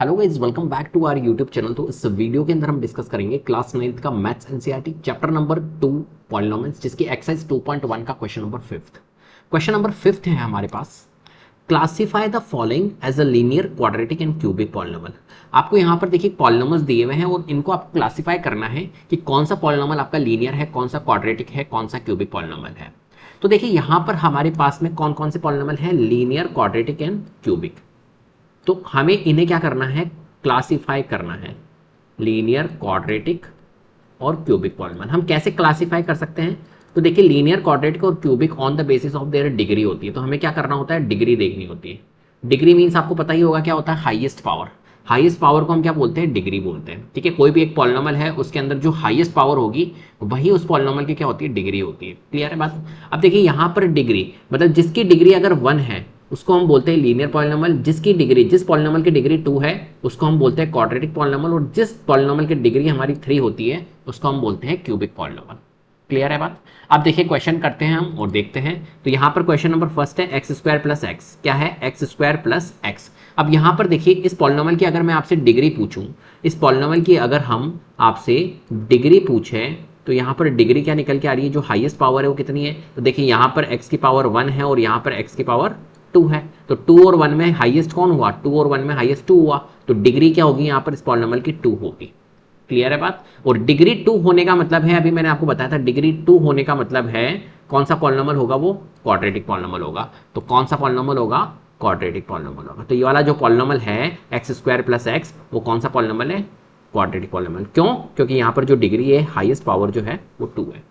Hello guys, welcome back to our YouTube channel. तो इस video के अंदर हम डिस्कस करेंगे क्लास 9th का maths NCERT chapter number 2 polynomials, जिसकी एक्सरसाइज 2.1 का question number 5th। Question number 5th है हमारे पास, classify the following as a linear quadratic and cubic polynomial. आपको यहाँ पर देखिए पॉलिनोमियल्स दिए हुए हैं और इनको आपको क्लासिफाई करना है कि कौन सा पॉलिनोमियल आपका लीनियर है, कौन सा क्वाड्रेटिक है, कौन सा क्यूबिक पॉलिनोमियल है। तो देखिए यहाँ पर हमारे पास में कौन कौन से पॉलिनोमियल है, लीनियर, क्वाड्रेटिक एंड क्यूबिक। तो हमें इन्हें क्या करना है, क्लासिफाई करना है, लीनियर, क्वाड्रेटिक और क्यूबिक पॉलिनोमियल। हम कैसे क्लासिफाई कर सकते हैं? तो देखिए लीनियर, क्वाड्रेटिक और cubic on the basis of their degree होती है। तो हमें क्या करना होता है, डिग्री देखनी होती है। डिग्री मीन्स आपको पता ही होगा क्या होता है, हाईएस्ट पावर। हाईएस्ट पावर को हम क्या बोलते हैं, डिग्री बोलते हैं। ठीक है, कोई भी एक पॉलिनोमियल है उसके अंदर जो हाईएस्ट पावर होगी वही उस पॉलिनोमियल की क्या होती है, डिग्री होती है। क्लियर है बात? अब देखिए यहाँ पर डिग्री मतलब जिसकी डिग्री अगर 1 है उसको हम बोलते हैं लीनियर पॉलिनोमियल। जिसकी डिग्री, जिस पॉलिनोमियल की डिग्री 2 है उसको हम बोलते हैं क्वाड्रेटिक पॉलिनोमियल। और जिस पॉलिनोमियल की डिग्री हमारी 3 होती है उसको हम बोलते हैं क्यूबिक पॉलिनोमियल। क्लियर है बात? अब देखिए क्वेश्चन करते हैं हम और देखते हैं। तो यहाँ पर क्वेश्चन नंबर फर्स्ट है एक्स स्क्वायर प्लस एक्स। क्या है? X square plus x. अब यहाँ पर देखिए इस पॉलिनोमियल की अगर मैं आपसे डिग्री पूछूं, इस पॉलिनोमियल की अगर हम आपसे डिग्री पूछें तो यहाँ पर डिग्री क्या निकल के आ रही है, जो हाईएस्ट पावर है वो कितनी है? तो देखिए यहाँ पर x की पावर 1 है और यहाँ पर x की पावर 2 है। तो 2 और 1 में हाईएस्ट कौन हुआ? 2 और 1 में हाईएस्ट 2 हुआ। तो डिग्री क्या होगी यहाँ पर इस पॉलिनोमियल की? 2 होगी। क्लियर है बात? और डिग्री 2 होने का मतलब है, अभी मैंने आपको बताया था, डिग्री 2 होने का मतलब है कौन सा पॉलिनोमियल होगा, वो क्वाड्रेटिक पॉलिनोमियल होगा। तो कौन सा पॉलिनोमियल होगा? क्वाड्रेटिक पॉलिनोमियल होगा। तो ये वाला जो पॉलिनोमियल है एक्स स्क्वायर प्लस एक्स, वो कौन सा पॉलिनोमियल है? Quadratic polynomial. क्यों? क्योंकि यहाँ पर जो डिग्री है, हाईएस्ट पावर जो है वो 2 है।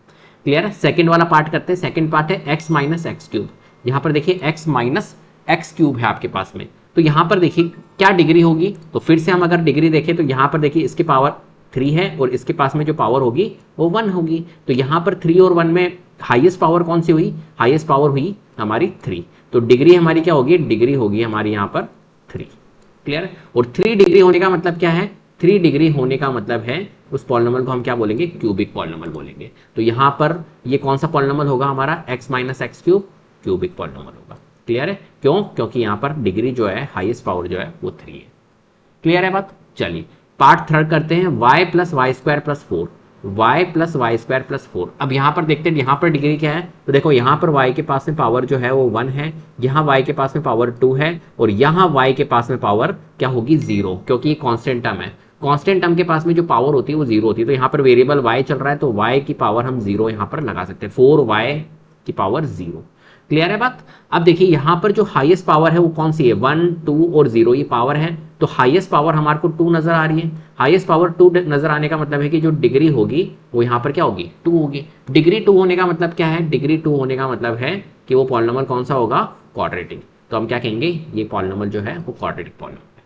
क्लियर है? सेकंड वाला पार्ट करते हैं। सेकंड पार्ट है x माइनस एक्स क्यूब। यहाँ पर देखिए x माइनस एक्स क्यूब है आपके पास में। तो यहाँ पर देखिए क्या डिग्री होगी। तो फिर से हम अगर डिग्री देखें तो यहाँ पर देखिए इसकी पावर 3 है और इसके पास में जो पावर होगी वो 1 होगी। तो यहाँ पर 3 और 1 में हाईएस्ट पावर कौन सी हुई? हाईएस्ट पावर हुई हमारी 3। तो डिग्री हमारी क्या होगी? डिग्री होगी हमारी यहाँ पर 3। क्लियर है? और 3 डिग्री होने का मतलब क्या है? 3 डिग्री होने का मतलब है उस पॉलिनोमियल को हम क्या बोलेंगे? क्यूबिक पॉलिनोमियल बोलेंगे। तो यहाँ पर ये कौन सा पॉलिनोमियल होगा हमारा? x minus x cube, cubic polynomial होगा। क्लियर है? क्यों? क्योंकि यहाँ पर डिग्री जो है, हाईएस्ट पावर जो है वो 3 है। क्लियर है बात? चलिए पार्ट थर्ड करते हैं, y plus y square plus 4। Y plus y square plus 4। अब यहाँ पर देखते हैं यहाँ पर डिग्री क्या है। तो देखो यहाँ पर y के पास में पावर जो है वो 1 है, यहाँ y के पास में पावर 2 है और यहाँ y के पास में पावर क्या होगी? 0, क्योंकि ये कांस्टेंट टर्म है। कांस्टेंट टर्म के पास में जो पावर होती है वो 0 होती है। तो यहाँ पर वेरिएबल y चल रहा है तो y की पावर हम 0 यहाँ पर लगा सकते हैं, 4y की पावर 0। क्लियर है बात? अब देखिए यहाँ पर जो हाईएस्ट पावर है वो कौन सी है? 1, 2 और 0 ये पावर है। तो हाईएस्ट पावर हमारे को 2 नजर आ रही है। हाईएस्ट पावर 2 नजर आने का मतलब है कि जो डिग्री होगी वो यहाँ पर क्या होगी? 2 होगी। डिग्री 2 होने का मतलब क्या है? डिग्री 2 होने का मतलब है कि वो पॉलिनोमियल कौन सा होगा? क्वाड्रेटिक। तो हम क्या कहेंगे? ये पॉलिनोमियल जो है वो क्वाड्रेटिक पॉलिनोमियल है।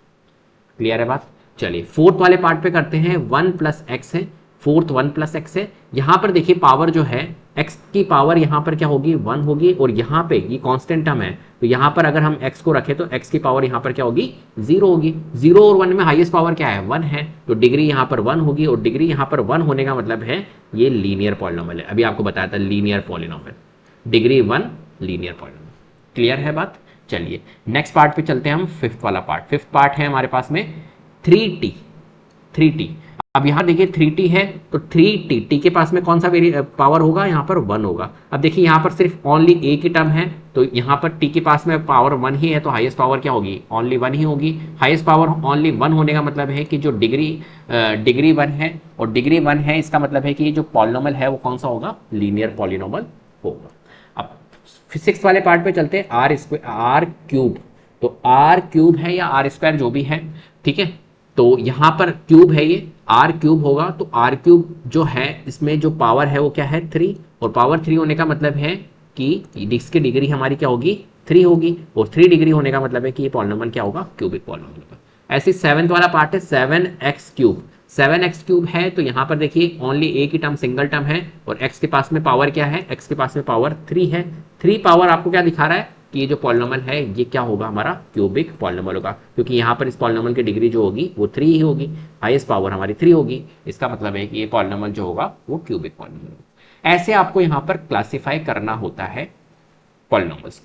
क्लियर है बात? चलिए फोर्थ वाले पार्ट पे करते हैं। 1 प्लस एक्स है, फोर्थ 1 प्लस एक्स है। यहां पर देखिए पावर जो है x की पावर यहां पर क्या होगी? 1 होगी और यहां पे ये कांस्टेंट टर्म है। तो यहां पर अगर हम x को रखें तो x की पावर यहां पर क्या होगी? 0 होगी। 0 और 1 में हाईएस्ट पावर क्या है? 1 है। तो डिग्री यहां पर 1 होगी और डिग्री यहां पर 1 होने का मतलब है ये लीनियर पॉलिनोमियल है। अभी आपको बताया था linear polynomial, degree 1 linear polynomial. Clear है बात? चलिए नेक्स्ट पार्ट पे चलते हैं हम, फिफ्थ वाला पार्ट। फिफ्थ पार्ट है हमारे पास में 3t। 3t। अब यहां देखिए 3t है तो 3t, t के पास में कौन सा पावर होगा? यहां पर 1 होगा। अब देखिए यहां पर सिर्फ ओनली a की टर्म है तो यहां पर t के पास में पावर 1 ही है तो हाईएस्ट पावर क्या होगी? ओनली 1 ही होगी। हाईएस्ट पावर ओनली 1 होने का मतलब है कि जो डिग्री 1 है और डिग्री 1 है, इसका मतलब है कि ये जो पॉलिनोमियल है वो कौन सा होगा? लीनियर पॉलिनोमियल होगा। अब फिजिक्स वाले पार्ट पे चलते हैं। आर क्यूब, तो आर क्यूब है या आर स्क्वायर जो भी है, ठीक है। तो यहां पर क्यूब है, ये आर क्यूब होगा। तो आर क्यूब जो है इसमें जो पावर है वो क्या है? 3। और पावर 3 होने का मतलब है कि इसकी डिग्री हमारी क्या होगी? 3 होगी। और 3 डिग्री होने का मतलब है कि ये पॉलिनोमियल क्या होगा? क्यूबिक पॉलिनोमियल होगा। ऐसे सेवेंथ वाला पार्ट है 7x क्यूब। 7x क्यूब है तो यहां पर देखिए ओनली ए की टर्म सिंगल टर्म है और x के पास में पावर क्या है? x के पास में पावर 3 है। 3 पावर आपको क्या दिखा रहा है कि ये जो पॉलिनोमियल है ये क्या होगा? हमारा क्यूबिक पॉलिनोमियल होगा, क्योंकि यहाँ पर इस पॉलिनोमियल की डिग्री जो होगी वो 3 ही होगी। हाईएस्ट पावर हमारी 3 होगी। इसका मतलब है कि ये पॉलिनोमियल जो होगा वो क्यूबिक पॉलिनोमियल होगा। ऐसे आपको यहाँ पर क्लासिफाई करना होता है पॉलिनोमियल्स।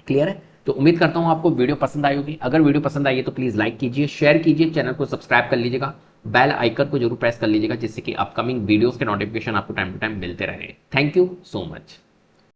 क्लियर है? तो उम्मीद करता हूं आपको वीडियो पसंद आई होगी। अगर वीडियो पसंद आई है तो प्लीज लाइक कीजिए, शेयर कीजिए, चैनल को सब्सक्राइब कर लीजिएगा, बेल आइकन को जरूर प्रेस कर लीजिएगा, जिससे कि अपकमिंग वीडियोस के नोटिफिकेशन आपको टाइम टू टाइम मिलते रहे। Thank you so much.